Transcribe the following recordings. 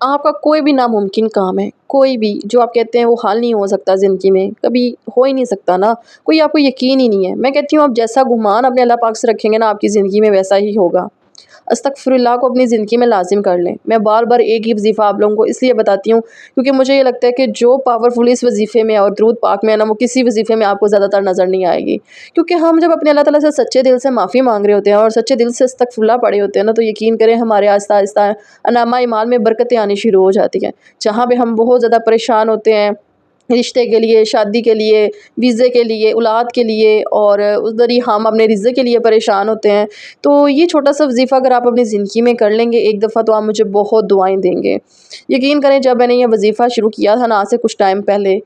आपका कोई भी नामुमकिन काम है, कोई भी जो आप कहते हैं वो हल नहीं हो सकता ज़िंदगी में, कभी हो ही नहीं सकता ना, कोई आपको यकीन ही नहीं है। मैं कहती हूँ आप जैसा गुमान अपने अल्लाह पाक से रखेंगे ना आपकी ज़िंदगी में वैसा ही होगा। अस्तगफिरुल्लाह को अपनी ज़िंदगी में लाज़िम कर लें। मैं बार-बार एक ही वज़ीफ़ा आप लोगों को इसलिए बताती हूँ क्योंकि मुझे ये लगता है कि जो पावरफुल इस वज़ीफ़े में और दुरूद पाक में है ना, वो किसी वज़ीफ़े में आपको ज़्यादातर नज़र नहीं आएगी। क्योंकि हम जब अपने अल्लाह ताला से सच्चे दिल से माफ़ी माँग रहे होते हैं और सच्चे दिल से अस्तगफिरुल्लाह पढ़े होते हैं ना, तो यकीन करें हमारे आहिस्ता-आहिस्ता अनामा ईमान में बरकतें आनी शुरू हो जाती हैं। जहाँ पे हम बहुत ज़्यादा परेशान होते हैं रिश्ते के लिए, शादी के लिए, वीज़े के लिए, औलाद के लिए और उधर ही हम अपने रिज़्क़ के लिए परेशान होते हैं। तो ये छोटा-सा वज़ीफ़ा अगर आप अपनी ज़िंदगी में कर लेंगे एक दफ़ा तो आप मुझे बहुत दुआएँ देंगे। यकीन करें जब मैंने ये वज़ीफ़ा शुरू किया था ना आज से कुछ टाइम पहले,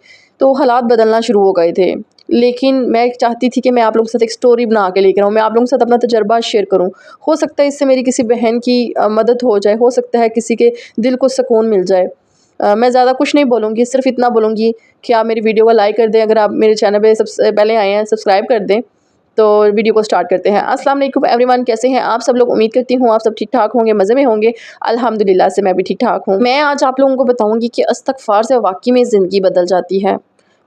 तो हालात बदलना शुरू हो गए थे। लेकिन मैं चाहती थी कि मैं आप लोगों के साथ एक स्टोरी बना के लेकर आऊँ, मैं आप लोगों के साथ अपना तजुर्बा शेयर करूँ। हो सकता है इससे मेरी किसी बहन की मदद हो जाए, हो सकता है किसी के दिल को सुकून मिल जाए। मैं ज़्यादा कुछ नहीं बोलूँगी, सिर्फ़ इतना बोलूँगी कि आप मेरी वीडियो को लाइक कर दें, अगर आप मेरे चैनल पे सबसे पहले आए हैं सब्सक्राइब कर दें। तो वीडियो को स्टार्ट करते हैं। अस्सलाम वालेकुम एवरीवन, कैसे हैं आप सब लोग? उम्मीद करती हूँ आप सब ठीक-ठाक होंगे, मज़े में होंगे। अल्हम्दुलिल्लाह से मैं भी ठीक-ठाक हूँ। मैं आज आप लोगों को बताऊँगी कि इस्तग़फ़ार से वाक़ई में ज़िंदगी बदल जाती है।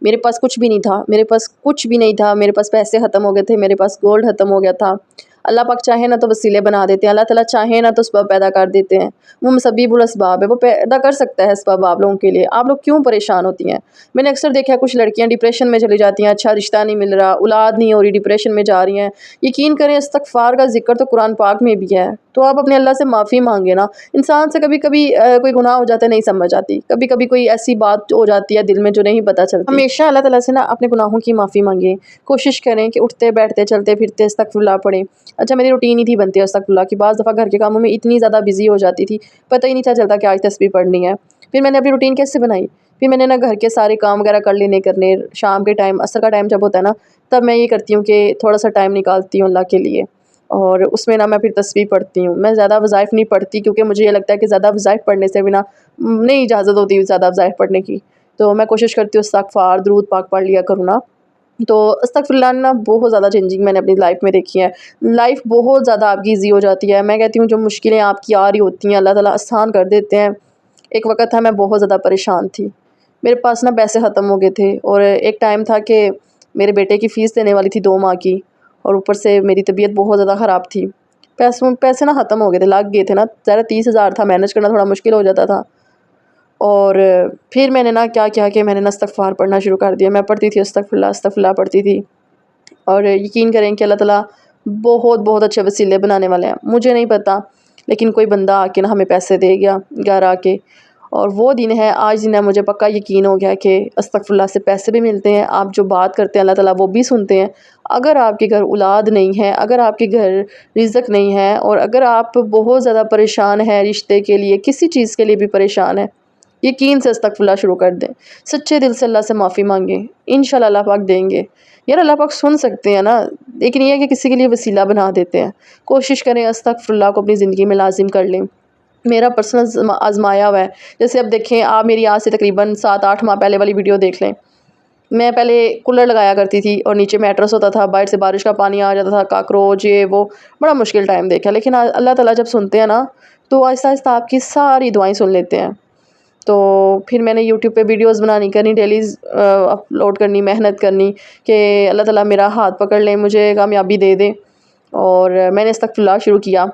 मेरे पास कुछ भी नहीं था, मेरे पास कुछ भी नहीं था, मेरे पास पैसे ख़त्म हो गए थे, मेरे पास गोल्ड ख़त्म हो गया था। अल्लाह पाक चाहे ना तो वसीले बना देते हैं, अल्लाह ताला चाहे ना तो सबब पैदा कर देते हैं। वो मुसब्बिबुल अस्बाब है, वो पैदा कर सकता है सबब आप लोगों के लिए। आप लोग क्यों परेशान होती हैं? मैंने अक्सर देखा है कुछ लड़कियाँ डिप्रेशन में चली जाती हैं, अच्छा रिश्ता नहीं मिल रहा, औलाद नहीं हो रही, डिप्रेशन में जा रही हैं। यकीन करें इस्तग़फ़ार का ज़िक्र तो कुरान पाक में भी है, तो आप अपने अल्लाह से माफ़ी माँगे ना। इंसान से कभी-कभी कोई गुनाह हो जाता है नहीं समझ आती, कभी-कभी कोई ऐसी बात हो जाती है दिल में जो नहीं पता चलती। हमेशा अल्लाह ताला से ना अपने गुनाहों की माफ़ी माँगे, कोशिश करें कि उठते, बैठते, चलते-फिरते इस्तग़फ़िरुल्लाह पढ़ें। अच्छा मेरी रूटीन ही थी बनती है अस्तगफुरुल्लाह की, बाज़ दफ़ा घर के कामों में इतनी ज़्यादा बिज़ी हो जाती थी, पता ही नहीं था चलता कि आज तस्बीह पढ़नी है। फिर मैंने अपनी रूटीन कैसे बनाई? फिर मैंने ना घर के सारे काम वगैरह कर लेने करने, शाम के टाइम असर का टाइम जब होता है ना, तब मैं ये करती हूँ कि थोड़ा-सा टाइम निकालती हूँ अल्लाह के लिए और उसमें ना मैं फिर तस्बीह पढ़ती हूँ। मैं ज़्यादा वज़ाइफ़ नहीं पढ़ती क्योंकि मुझे ये लगता है कि ज़्यादा वज़ाइफ़ पढ़ने से भी ना नहीं इजाज़त होती ज़्यादा वज़ाइफ़ पढ़ने की। तो मैं कोशिश करती हूँ इस्तग़फ़ार, दुरूद पाक पढ़ लिया करूँ ना। तो अस्तगफिरुल्लाह ना बहुत ज़्यादा चेंजिंग मैंने अपनी लाइफ में देखी है। लाइफ बहुत ज़्यादा आपकी ईज़ी हो जाती है। मैं कहती हूँ जो मुश्किलें आपकी आ रही होती हैं अल्लाह ताला आसान कर देते हैं। एक वक़्त था मैं बहुत ज़्यादा परेशान थी। मेरे पास ना पैसे ख़त्म हो गए थे और एक टाइम था कि मेरे बेटे की फ़ीस देने वाली थी 2 माह की और ऊपर से मेरी तबीयत बहुत ज़्यादा ख़राब थी। पैसे ना ख़त्म हो गए थे, लग गए थे ना, ज़रा 30,000 था, मैनेज करना थोड़ा मुश्किल हो जाता था। और फिर मैंने ना क्या किया कि मैंने ना इस्तग़फ़ार पढ़ना शुरू कर दिया। मैं पढ़ती थी अस्तगफिरुल्लाह, अस्तगफिरुल्लाह पढ़ती थी और यकीन करें कि अल्लाह ताला बहुत-बहुत अच्छे वसीले बनाने वाले हैं। मुझे नहीं पता, लेकिन कोई बंदा आके ना हमें पैसे दे गया घर आके और वो दिन है, आज दिन है, मुझे पक्का यकीन हो गया कि अस्तगफिरुल्लाह से पैसे भी मिलते हैं। आप जो बात करते हैं अल्लाह ताला वो भी सुनते हैं। अगर आपके घर औलाद नहीं है, अगर आपके घर रिज़्क़ नहीं है और अगर आप बहुत ज़्यादा परेशान हैं रिश्ते के लिए, किसी चीज़ के लिए भी परेशान हैं, यकीन से अस्तगफिरुल्लाह शुरू कर दें। सच्चे दिल से अल्लाह से माफ़ी माँगें, इंशाअल्लाह अल्लाह पाक देंगे। यार अल्लाह पाक सुन सकते हैं ना, लेकिन ये है कि किसी के लिए वसीला बना देते हैं। कोशिश करें अस्तगफिरुल्लाह को अपनी ज़िंदगी में लाज़िम कर लें। मेरा पर्सनल आज़माया हुआ है। जैसे अब देखें आप मेरी आज से तकरीबन 7-8 माह पहले वाली वीडियो देख लें। मैं पहले कूलर लगाया करती थी और नीचे मैट्रेस होता था, बाहर से बारिश का पानी आ जाता था, कॉकरोच ये वो, बड़ा मुश्किल टाइम देखा। लेकिन अल्लाह ताला जब सुनते हैं ना, तो आहिस्ता-आहिस्ता आपकी सारी दुआएँ सुन लेते हैं। तो फिर मैंने यूट्यूब पे वीडियोज़ बनानी करनी, डेली अपलोड करनी, मेहनत करनी कि अल्लाह ताला मेरा हाथ पकड़ ले, मुझे कामयाबी दे दे और मैंने इस्तग़फ़िरुल्लाह शुरू किया।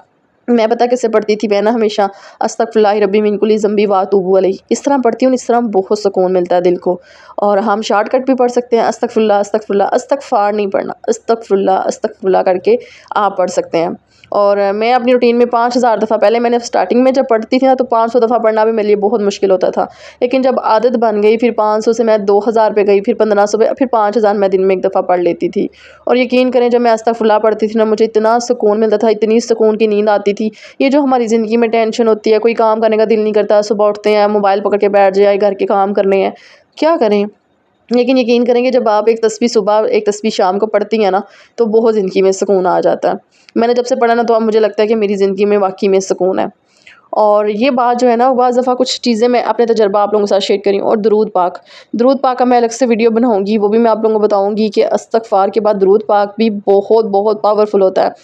मैं पता कैसे पढ़ती थी, मैं ना हमेशा अस्तगफिरुल्लाह रब्बी मिन कुल्ली ज़ंबी व अतूबु अलैह, इस तरह पढ़ती हूँ, इस तरह बहुत सुकून मिलता है दिल को। और हम शॉर्टकट भी पढ़ सकते हैं, अस्तगफिरुल्लाह अस्तगफिरुल्लाह, इस्तग़फ़ार नहीं पढ़ना, अस्तगफिरुल्लाह अस्तगफिरुल्लाह करके आप पढ़ सकते हैं। और मैं अपनी रूटीन में 5000 दफ़ा, पहले मैंने स्टार्टिंग में जब पढ़ती थी ना तो 500 दफ़ा पढ़ना भी मेरे लिए बहुत मुश्किल होता था। लेकिन जब आदत बन गई, फिर 500 से मैं 2000 पे गई, फिर 1500 पे, फिर 5000 मैं दिन में एक दफ़ा पढ़ लेती थी। और यकीन करें जब मैं अस्तगफिरुल्लाह पढ़ती थी ना, मुझे इतना सुकून मिलता था, इतनी सुकून की नींद आती थी। ये जो हमारी ज़िंदगी में टेंशन होती है, कोई काम करने का दिल नहीं करता, सुबह उठते हैं मोबाइल पकड़ के बैठ जाए, घर के काम करने हैं, क्या करें? लेकिन यकीन करेंगे जब आप एक तस्बीह सुबह, एक तस्बीह शाम को पढ़ती हैं ना, तो बहुत ज़िंदगी में सुकून आ जाता है। मैंने जब से पढ़ा ना तो अब मुझे लगता है कि मेरी ज़िंदगी में वाक़ई में सुकून है। और ये बात जो है ना, बाज़ दफ़ा कुछ चीज़ें मैं अपने तजर्बा आप लोगों के साथ शेयर करी और दरूद पाक का मैं अलग से वीडियो बनाऊँगी, वो भी मैं आप लोगों को बताऊँगी कि इस्तग़फ़ार के बाद दरूद पाक भी बहुत बहुत पावरफुल होता है।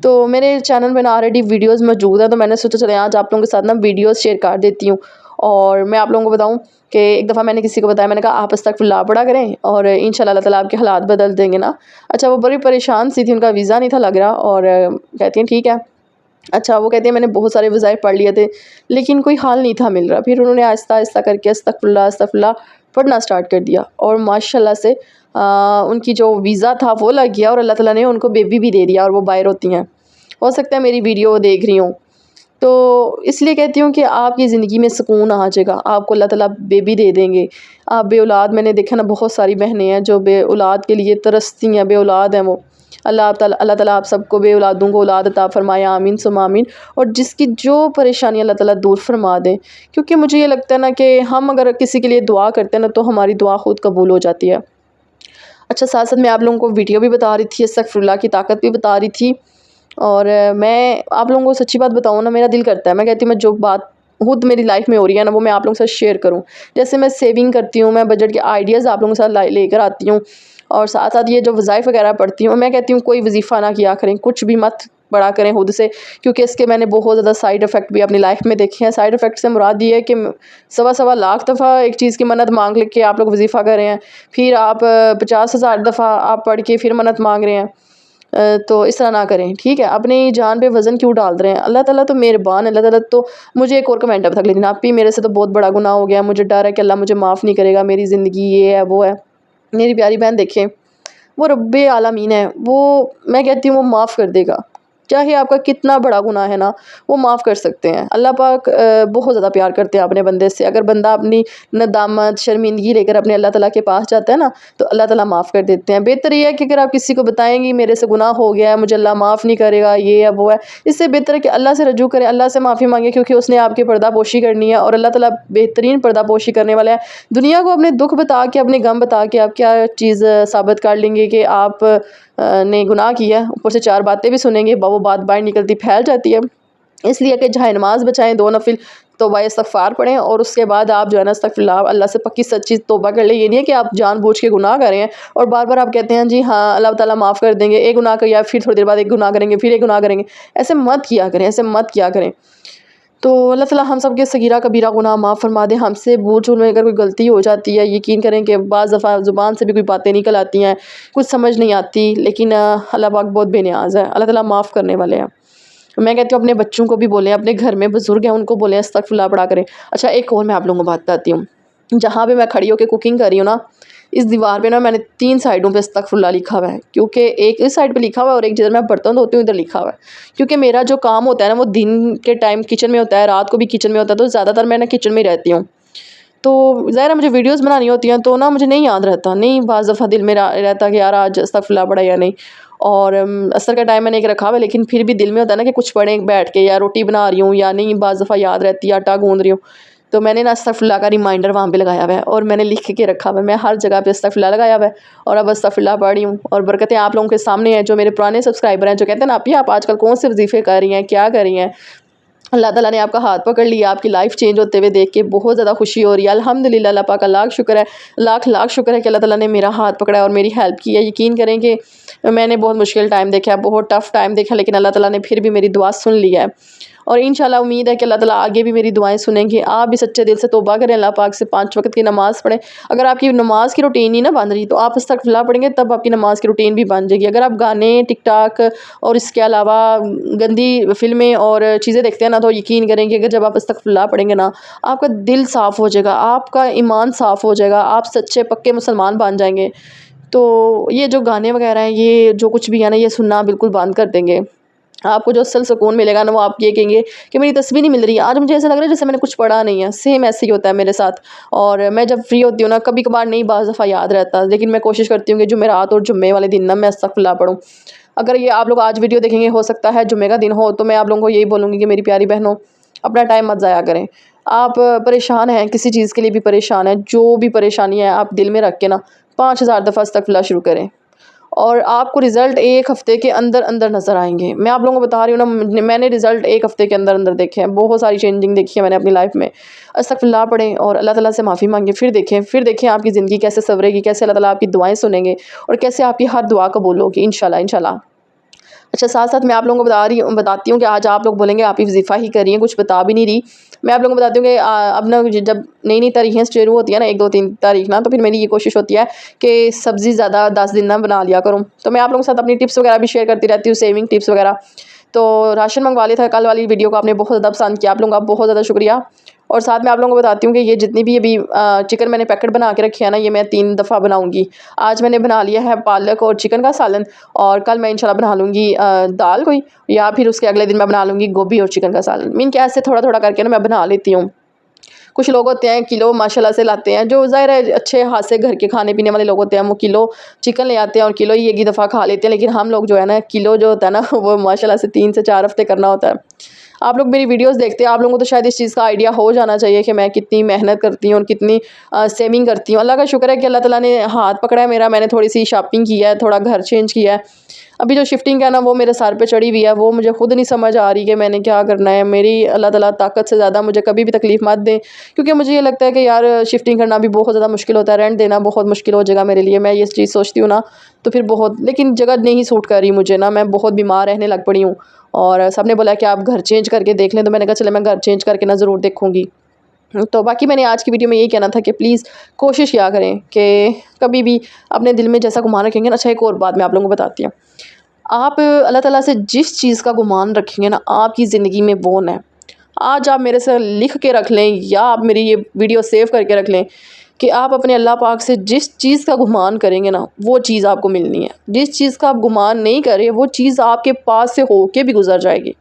तो मेरे चैनल में ना ऑलरेडी वीडियोज़ मौजूद हैं, तो मैंने सोचा चलें आज आप लोगों के साथ ना वीडियोज़ शेयर कर देती हूँ। और मैं आप लोगों को बताऊँ कि एक दफ़ा मैंने किसी को बताया, मैंने कहा आप इस्तग़फ़िरुल्लाह पढ़ा करें और इंशाअल्लाह अल्लाह ताला आपके हालात बदल देंगे ना। अच्छा, वो बड़ी परेशान सी थी, उनका वीज़ा नहीं था लग रहा और कहती हैं ठीक है। अच्छा, वो कहती है मैंने बहुत सारे वज़ाइफ़ पढ़ लिए थे, लेकिन कोई हल नहीं था मिल रहा। फिर उन्होंने आहिस्ता-आहिस्ता करके अस्तग़फ़िरुल्लाह पढ़ना स्टार्ट कर दिया और माशाल्लाह से उनकी जो वीज़ा था वो लग गया और अल्लाह ताला ने उनको बेबी भी दे दिया और वो बाहर होती हैं। हो सकता है मेरी वीडियो वो देख रही हों। तो इसलिए कहती हूँ कि आपकी ज़िंदगी में सुकून आ जाएगा, आपको अल्लाह ताला बेबी दे देंगे। आप बेऔलाद, मैंने देखा ना बहुत सारी बहनें हैं जो बेऔलाद के लिए तरसती हैं, बेऔलाद हैं वो। अल्लाह ताला आप सबको बेऔलादों को औलाद अता फ़रमाए, आमीन सुम्मा आमीन। और जिसकी जो परेशानी अल्लाह ताला दूर फरमा दें, क्योंकि मुझे ये लगता है ना कि हम अगर किसी के लिए दुआ करते हैं ना, तो हमारी दुआ खुद कबूल हो जाती है। अच्छा, साथ-साथ मैं आप लोगों को वीडियो भी बता रही थी, अस्तग़फ़िरुल्लाह की ताकत भी बता रही थी। और मैं आप लोगों को सच्ची बात बताऊँ ना, मेरा दिल करता है, मैं कहती हूँ मैं जो बात खुद मेरी लाइफ में हो रही है ना, वो मैं आप लोगों के साथ शेयर करूँ। जैसे मैं सेविंग करती हूँ, मैं बजट के आइडियाज़ आप लोगों के साथ लेकर आती हूँ और साथ-साथ ये जो वज़ाइफ़ वगैरह पढ़ती हूँ, मैं कहती हूँ कोई वज़ीफ़ा ना किया करें, कुछ भी मत पढ़ा करें खुद से, क्योंकि इसके मैंने बहुत ज़्यादा साइड इफ़ेक्ट भी अपनी लाइफ में देखे हैं। साइड इफ़ेक्ट से मुराद ये है कि सवा लाख दफ़ा एक चीज़ की मन्नत मांग के आप लोग वज़ीफ़ा कर रहे हैं, फिर आप 50,000 दफ़ा आप पढ़ के फिर मन्नत मांग रहे हैं। तो इस तरह ना करें, ठीक है? अपनी जान पे वज़न क्यों डाल रहे हैं? अल्लाह ताला तो मेहरबान है, अल्लाह ताला तो मुझे एक और कमेंट अब तक, लेकिन आप ही मेरे से तो बहुत बड़ा गुनाह हो गया, मुझे डर है कि अल्लाह मुझे माफ़ नहीं करेगा, मेरी ज़िंदगी ये है, वो है। मेरी प्यारी बहन देखें, वो रब्बे आलमीन है, वो मैं कहती हूँ वो माफ़ कर देगा। चाहे आपका कितना बड़ा गुनाह है ना, वो माफ़ कर सकते हैं। अल्लाह पाक बहुत ज़्यादा प्यार करते हैं अपने बंदे से। अगर बंदा अपनी नदामत, शर्मिंदगी लेकर अपने अल्लाह ताला के पास जाता है ना, तो अल्लाह ताला माफ़ कर देते हैं। बेहतर ये है कि अगर आप किसी को बताएँगी मेरे से गुनाह हो गया है, मुझे अल्लाह माफ़ नहीं करेगा, ये है, वो है, इससे बेहतर है कि अल्लाह से रजू करें, अल्लाह से माफ़ी माँगे, क्योंकि उसने आपकी पर्दापोशी करनी है और अल्लाह ताला बेहतरीन पर्दापोशी करने वाला है। दुनिया को अपने दुःख बता के, अपने गम बता के आप क्या चीज़ साबित कर लेंगे कि आप ने गुनाह किया है। ऊपर से 4 बातें भी सुनेंगे, वो बात बाहर निकलती फैल जाती है। इसलिए कि चाहे नमाज़ बचाएँ, 2 नफ़िल तौबा इस्तग़फ़ार पढ़ें और उसके बाद आप जो है ना अस्तग़फ़िरुल्लाह अल्लाह से पक्की सच्ची तौबा कर लें। ये नहीं है कि आप जानबूझ के गुनाह कर रहे हैं और बार-बार आप कहते हैं जी हाँ, अल्लाह ताला माफ़ कर देंगे। एक गुनाह किया, फिर थोड़ी देर बाद एक गुनाह करेंगे, फिर एक गुनाह करेंगे। ऐसे मत किया करें, ऐसे मत किया करें। तो अल्लाह ताला हम सब के सगीरा कबीरा गुनाह माफ़ फरमा दे। हमसे भूल-चूक में अगर कोई गलती हो जाती है, यकीन करें कि बाज़ दफ़ा ज़ुबान से भी कोई बातें निकल आती हैं, कुछ समझ नहीं आती, लेकिन अल्लाह पाक बहुत बेनियाज़ है, अल्लाह ताला माफ़ करने वाले हैं। मैं कहती हूँ अपने बच्चों को भी बोलें, अपने घर में बुज़ुर्ग हैं उनको बोलें अस्तग़फ़िरुल्लाह पढ़ा करें। अच्छा, एक और मैं आप लोगों को बात बताती हूँ। जहाँ पे मैं खड़ी होके कुकिंग कर रही हूँ ना, इस दीवार पे ना मैंने 3 साइडों पे अस्तग़फ़िरुल्लाह लिखा हुआ है, क्योंकि एक इस साइड पे लिखा हुआ है और एक जिधर मैं बर्तन धोती हूँ इधर लिखा हुआ है। क्योंकि मेरा जो काम होता है ना, वो दिन के टाइम किचन में होता है, रात को भी किचन में होता है, तो ज़्यादातर मैं ना किचन में ही रहती हूँ। तो ज़ाहिर है मुझे वीडियोज़ बनानी होती हैं, तो ना मुझे नहीं याद रहता, नहीं बाज़ दफ़ा दिल में रहता कि यार आज अस्तग़फ़िरुल्लाह पढ़ा या नहीं। और असर का टाइम मैंने एक रखा हुआ है, लेकिन फिर भी दिल में होता है ना कि कुछ पढ़ें बैठ के, या रोटी बना रही हूँ या नहीं, बाज़ दफ़ा याद रहती है, आटा गूँध रही हूँ। तो मैंने ना अस्तग़फ़िरुल्लाह का रिमाइंडर वहाँ पे लगाया हुआ है और मैंने लिख के रखा हुआ है। मैं हर जगह पे अस्तग़फ़िरुल्लाह लगाया हुआ है और अब अस्तग़फ़िरुल्लाह पढ़ रही हूँ और बरकतें आप लोगों के सामने हैं, जो मेरे पुराने सब्सक्राइबर हैं, जो कहते हैं ना आप आजकल कौन से वज़ीफ़े कर रही हैं, क्या कर रही हैं। अल्लाह ताला ने आपका हाथ पकड़ लिया, आपकी लाइफ चेंज होते हुए देख के बहुत ज़्यादा खुशी हो रही है। अल्हम्दुलिल्लाह, अल्लाह पाक का लाख शुक्र है, लाख शुक्र है कि अल्लाह ताला ने मेरा हाथ पकड़ा है और मेरी हेल्प की है। यकीन करें कि मैंने बहुत मुश्किल टाइम देखा है, बहुत टफ़ टाइम देखा, लेकिन अल्लाह ताला ने फिर भी मेरी दुआ सुन लिया है और इंशाल्लाह उम्मीद है कि अल्लाह ताला आगे भी मेरी दुआएँ सुनेंगे। आप भी सच्चे दिल से तौबा करें, अल्लाह पाक से 5 वक़्त की नमाज़ पढ़ें। अगर आपकी नमाज़ की रूटीन ही ना बन रही, तो आप अस्तग़फ़िरुल्लाह पढ़ेंगे, तब आपकी नमाज़ की रूटीन भी बन जाएगी। अगर आप गाने, टिकटॉक और इसके अलावा गंदी फ़िल्में और चीज़ें देखते हैं ना, तो यकीन करें कि अगर जब आप अस्तग़फ़िरुल्लाह पढ़ेंगे ना, आपका दिल साफ़ हो जाएगा, आपका ईमान साफ़ हो जाएगा, आप सच्चे पक्के मुसलमान बन जाएँगे। तो ये जो गाने वगैरह हैं, ये जो कुछ भी है ना, ये सुनना बिल्कुल बंद कर देंगे। आपको जो असल सुकून मिलेगा ना, वो आप ये कहेंगे कि मेरी तस्बीह नहीं मिल रही है, आज मुझे ऐसा लग रहा है जैसे मैंने कुछ पढ़ा नहीं है। सेम ऐसे ही होता है मेरे साथ। और मैं जब फ्री होती हूँ ना, कभी-कभार नहीं, बाज़ दफ़ा याद रहता है, लेकिन मैं कोशिश करती हूँ कि जुमेरात और जुम्मे वाले दिन ना मैं अस्तग़फ़िरुल्लाह पढ़ूँ। अगर ये आप लोग आज वीडियो देखेंगे, हो सकता है जुम्मे का दिन हो, तो मैं आप लोगों को यही बोलूँगी कि मेरी प्यारी बहनों, अपना टाइम मत ज़ाया करें। आप परेशान हैं, किसी चीज़ के लिए भी परेशान हैं, जो भी परेशानी है आप दिल में रख के ना 5000 दफ़ा अस्तग़फ़िरुल्लाह शुरू करें। और आपको रिज़ल्ट 1 हफ़्ते के अंदर अंदर नज़र आएंगे। मैं आप लोगों को बता रही हूँ ना, मैंने रिज़ल्ट 1 हफ़्ते के अंदर अंदर देखे हैं। बहुत सारी चेंजिंग देखी है मैंने अपनी लाइफ में। अस्तगफिरुल्लाह पढ़ें और अल्लाह ताला से माफ़ी मांगे, फिर देखें आपकी ज़िंदगी कैसे संवरेगी, कैसे अल्लाह ताला आपकी दुआएं सुनेंगे और कैसे आपकी हर दुआ कबूल होगी इंशाल्लाह इंशाल्लाह। अच्छा, साथ-साथ मैं आप लोगों को बताती हूँ कि आज आप लोग बोलेंगे आप ही वज़ीफ़ा ही कर रही हैं, कुछ बता भी नहीं रही। मैं आप लोगों को बताती हूँ कि अब ना जब नई-नई तारीखें शुरू होती है ना, 1, 2, 3 तारीख ना, तो फिर मेरी ये कोशिश होती है कि सब्ज़ी ज़्यादा 10 दिन ना बना लिया करूँ। तो मैं आप लोगों के साथ अपनी टिप्स वगैरह भी शेयर करती रहती हूँ, सेविंग टिप्स वगैरह। तो राशन मंगवा लिया था, कल वाली वीडियो को आपने बहुत ज़्यादा पसंद किया, आप लोगों का बहुत ज़्यादा शुक्रिया। और साथ में आप लोगों को बताती हूँ कि ये जितनी भी अभी चिकन मैंने पैकेट बना के रखे हैं ना, ये मैं 3 दफ़ा बनाऊँगी। आज मैंने बना लिया है पालक और चिकन का सालन, और कल मैं इंशाल्लाह बना लूँगी दाल कोई, या फिर उसके अगले दिन मैं बना लूँगी गोभी और चिकन का सालन। मीन क्या, ऐसे थोड़ा-थोड़ा करके ना मैं बना लेती हूँ। कुछ लोग होते हैं किलो माशाल्लाह से लाते हैं, जो ज़ाहिर है अच्छे हाथ से घर के खाने पीने वाले लोग होते हैं, वो किलो चिकन ले आते हैं और किलो ही एक ही दफ़ा खा लेते हैं। लेकिन हम लोग जो है ना, किलो जो होता है ना वो माशाल्लाह से 3 से 4 हफ़्ते करना होता है। आप लोग मेरी वीडियोज़ देखते हैं, आप लोगों को तो शायद इस चीज़ का आइडिया हो जाना चाहिए कि मैं कितनी मेहनत करती हूँ और कितनी सेविंग करती हूँ। अल्लाह का शुक्र है कि अल्लाह ताला ने हाथ पकड़ा है मेरा, मैंने थोड़ी सी शॉपिंग की है, थोड़ा घर चेंज किया है। अभी जो शिफ्टिंग है ना, वो मेरे सर पे चढ़ी हुई है, वो मुझे खुद नहीं समझ आ रही कि मैंने क्या करना है। मेरी अल्लाह ताला ताकत से ज़्यादा मुझे कभी भी तकलीफ़ मत दें, क्योंकि मुझे ये लगता है कि यार शिफ्टिंग करना भी बहुत ज़्यादा मुश्किल होता है, रेंट देना बहुत मुश्किल हो जाएगा मेरे लिए। मैं ये चीज़ सोचती हूँ ना, तो फिर बहुत, लेकिन जगह नहीं सूट कर रही मुझे ना, मैं बहुत बीमार रहने लग पड़ी हूँ। और सबने बोला कि आप घर चेंज करके देख लें, तो मैंने कहा चले मैं घर चेंज करके ना ज़रूर देखूँगी। तो बाकी मैंने आज की वीडियो में यही कहना था कि प्लीज़ कोशिश किया करें कि कभी भी अपने दिल में जैसा गुमान रखेंगे ना। अच्छा, एक और बात मैं आप लोगों को बताती हूँ। आप अल्लाह ताला से जिस चीज़ का गुमान रखेंगे ना, आपकी ज़िंदगी में वो ना है। आज आप मेरे से लिख के रख लें, या आप मेरी ये वीडियो सेव करके रख लें कि आप अपने अल्लाह पाक से जिस चीज़ का गुमान करेंगे ना, वो चीज़ आपको मिलनी है। जिस चीज़ का आप गुमान नहीं करें, वो चीज़ आपके पास से होके भी गुज़र जाएगी।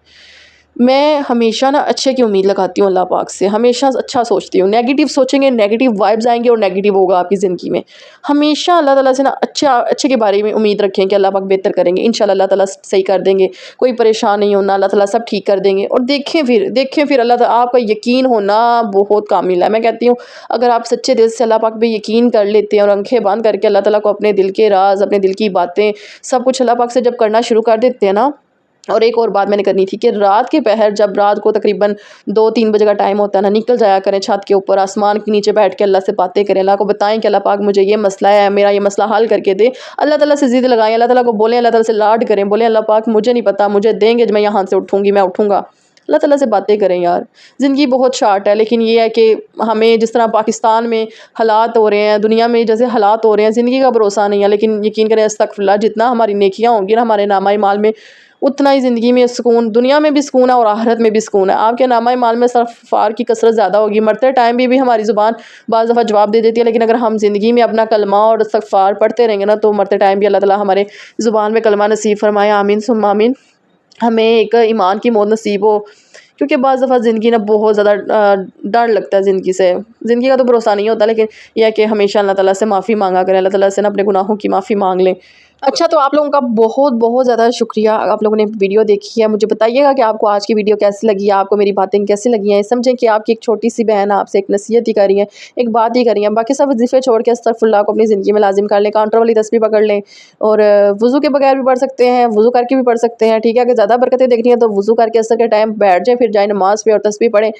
मैं हमेशा ना अच्छे की उम्मीद लगाती हूँ अल्लाह पाक से, हमेशा अच्छा सोचती हूँ। नेगेटिव सोचेंगे, नेगेटिव वाइब्स आएँगे और नेगेटिव होगा आपकी ज़िंदगी में। हमेशा अल्लाह ताला से ना अच्छे के बारे में उम्मीद रखें कि अल्लाह पाक बेहतर करेंगे। इंशाल्लाह अल्लाह ताला सही कर देंगे। कोई परेशान नहीं होना, अल्लाह ताला सब ठीक कर देंगे। और देखें फिर अल्लाह ताला, आपका यकीन होना बहुत कामिल है। मैं कहती हूँ, अगर आप सच्चे दिल से अल्लाह पाक पे यकीन कर लेते हैं और आँखें बंद करके अल्लाह ताला को अपने दिल के राज़, अपने दिल की बातें, सब कुछ अल्लाह पाक से जब करना शुरू कर देते हैं ना। और एक और बात मैंने करनी थी कि रात के पहर, जब रात को तकरीबन 2-3 बजे का टाइम होता है ना, निकल जाया करें छत के ऊपर, आसमान के नीचे बैठ के अल्लाह से बातें करें, अल्लाह को बताएं कि अल्लाह पाक मुझे ये मसला है, मेरा ये मसला हल करके दे। अल्लाह ताला से ज़िद लगाएं, अल्लाह ताला को बोलें, अल्लाह ताला से लाड करें, बोलें अल्लाह पाक मुझे नहीं पता, मुझे देंगे, मैं यहाँ से उठूँगी, मैं उठूँगा। अल्लाह ताला से बातें करें यार। ज़िंदगी बहुत शॉर्ट है, लेकिन ये है कि हमें जिस तरह पाकिस्तान में हालात हो रहे हैं, दुनिया में जैसे हालात हो रहे हैं, ज़िंदगी का भरोसा नहीं है। लेकिन यकीन करें, अस्तगफिरुल्लाह, जितना हमारी नेकियां होंगी ना हमारे नामा माल में, उतना ही ज़िंदगी में सुकून, दुनिया में भी सुकून है और आखिरत में भी सुकून है। आपके नामा माल में इस्तग़फ़ार की कसरत ज़्यादा होगी। मरते टाइम भी हमारी ज़ुबान बाज़ दफ़ा जवाब दे देती है, लेकिन अगर हम ज़िंदगी में अपना कलमा और इस्तग़फ़ार पढ़ते रहेंगे ना, तो मरते टाइम भी अल्लाह ताला हमारे ज़ुबान में कलमा नसीब फरमाए। आमीन सुम्मा आमीन। हमें एक ईमान की मौत नसीब हो, क्योंकि बाज़ दफ़ा ज़िंदगी ना बहुत ज़्यादा डर लगता है ज़िंदगी से। ज़िंदगी का तो भरोसा नहीं होता, लेकिन यह है कि हमेशा अल्लाह ताला से माफ़ी मांगा करें, अल्लाह ताला से ना अपने गुनाहों की माफ़ी मांग लें। अच्छा, तो आप लोगों का बहुत बहुत ज़्यादा शुक्रिया, आप लोगों ने वीडियो देखी है। मुझे बताइएगा कि आपको आज की वीडियो कैसी लगी है, आपको मेरी बातें कैसी लगी हैं। समझें कि आपकी एक छोटी सी बहन आपसे एक नसीहत ही कर रही है, एक बात ही कर रही है। बाकी सब वज़ीफ़े छोड़ के अस्तगफिरुल्लाह को अपनी ज़िंदगी में लाज़िम कर लें, काउंटर वाली तस्बीह पकड़ लें, और वज़ू के बगैर भी पढ़ सकते हैं, वज़ू करके भी पढ़ सकते हैं, ठीक है। अगर ज़्यादा बरकतें देखनी है तो वज़ू करके असर के टाइम बैठ जाएँ, फिर जाए नमाज़ पे और तस्बीह पढ़ें।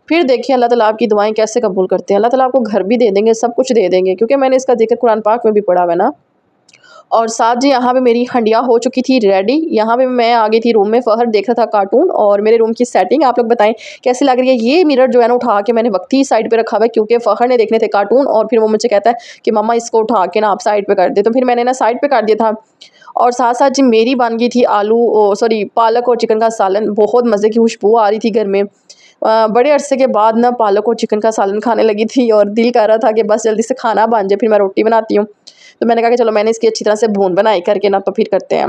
फिर देखिए अल्लाह ताला आपकी दुआएँ कैसे कबूल करते हैं। अल्लाह ताला आपको घर भी दे देंगे, सब कुछ दे देंगे, क्योंकि मैंने इसका ज़िक्र कुरान पाक में भी पढ़ा हुआ है ना। और साथ जी, यहाँ पे मेरी हंडिया हो चुकी थी रेडी। यहाँ पे मैं आ गई थी रूम में, फ़हर देख रहा था कार्टून, और मेरे रूम की सेटिंग आप लोग बताएं कैसी लग रही है। ये मिरर जो है ना, उठा के मैंने वक्ती साइड पे रखा हुआ है, क्योंकि फ़हर ने देखने थे कार्टून, और फिर वो मुझसे कहता है कि मम्मा इसको उठा के ना आप साइड पे कर दे। तो फिर मैंने ना साइड पे कर दिया था। और साथ साथ जी मेरी बन गई थी पालक और चिकन का सालन। बहुत मज़े की खुशबू आ रही थी घर में। बड़े अरसे के बाद ना पालक और चिकन का सालन खाने लगी थी, और दिल कर रहा था कि बस जल्दी से खाना बन जाए, फिर मैं रोटी बनाती हूँ। तो मैंने कहा कि चलो मैंने इसकी अच्छी तरह से भून बनाई करके ना, तो फिर करते हैं।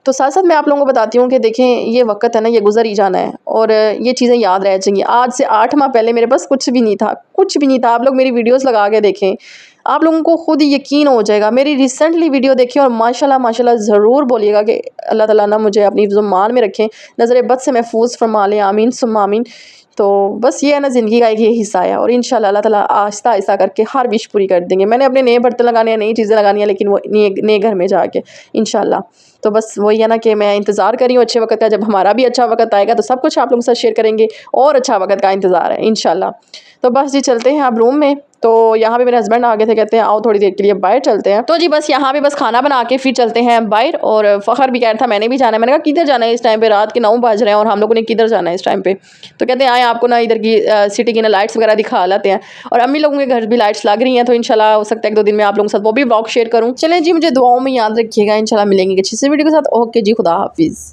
तो साथ साथ मैं आप लोगों को बताती हूँ कि देखें, ये वक्त है ना, ये गुजर ही जाना है, और ये चीज़ें याद रह जाएंगी। आज से 8 माह पहले मेरे पास कुछ भी नहीं था, कुछ भी नहीं था। आप लोग मेरी वीडियोस लगा के देखें, आप लोगों को खुद यकीन हो जाएगा। मेरी रिसेंटली वीडियो देखें और माशाल्लाह माशाल्लाह ज़रूर बोलिएगा कि अल्लाह ताला ना मुझे अपनी ज़ुबान में रखें, नज़र बद से महफूज फरमा लें। आमीन सुम्मा आमीन। तो बस ये है ना, ज़िंदगी का एक ये हिस्सा है और इंशाल्लाह अल्लाह ताला आहिस्ता आहिस्ता करके हर विश पूरी कर देंगे। मैंने अपने नए बर्तन लगाने हैं, नई चीज़ें लगानी है, लेकिन वो नए घर में जाके इंशाल्लाह। तो बस वही है ना कि मैं इंतज़ार कर रही हूँ अच्छे वक़्त का। जब हमारा भी अच्छा वक़्त आएगा तो सब कुछ आप लोगों के साथ शेयर करेंगे और अच्छा वक़्त का इंतज़ार है इंशाल्लाह। तो बस जी चलते हैं अब रूम में। तो यहाँ पे मेरे हस्बैंड आ गए थे, कहते हैं आओ थोड़ी देर के लिए बाहर चलते हैं। तो जी बस यहाँ पे बस खाना बना के फिर चलते हैं बाहर। और फ़खर भी कह रहा था मैंने भी जाना है। मैंने कहा किधर जाना है इस टाइम पे, रात के 9 बज रहे हैं और हम लोगों ने किधर जाना है इस टाइम पे। तो कहते हैं आए आपको ना इधर की सिटी की ना लाइट्स वगैरह दिखा लाते हैं। और अम्मी लोगों के घर भी लाइट्स लग रही हैं, तो इंशाल्लाह हो सकता है 1-2 दिन में आप लोगों के साथ वो भी व्लॉग शेयर करूँ। चलें जी, मुझे दुआओं में याद रखिएगा। इंशाल्लाह मिलेंगे अच्छी सी वीडियो के साथ। ओके जी, खुदा हाफिज़।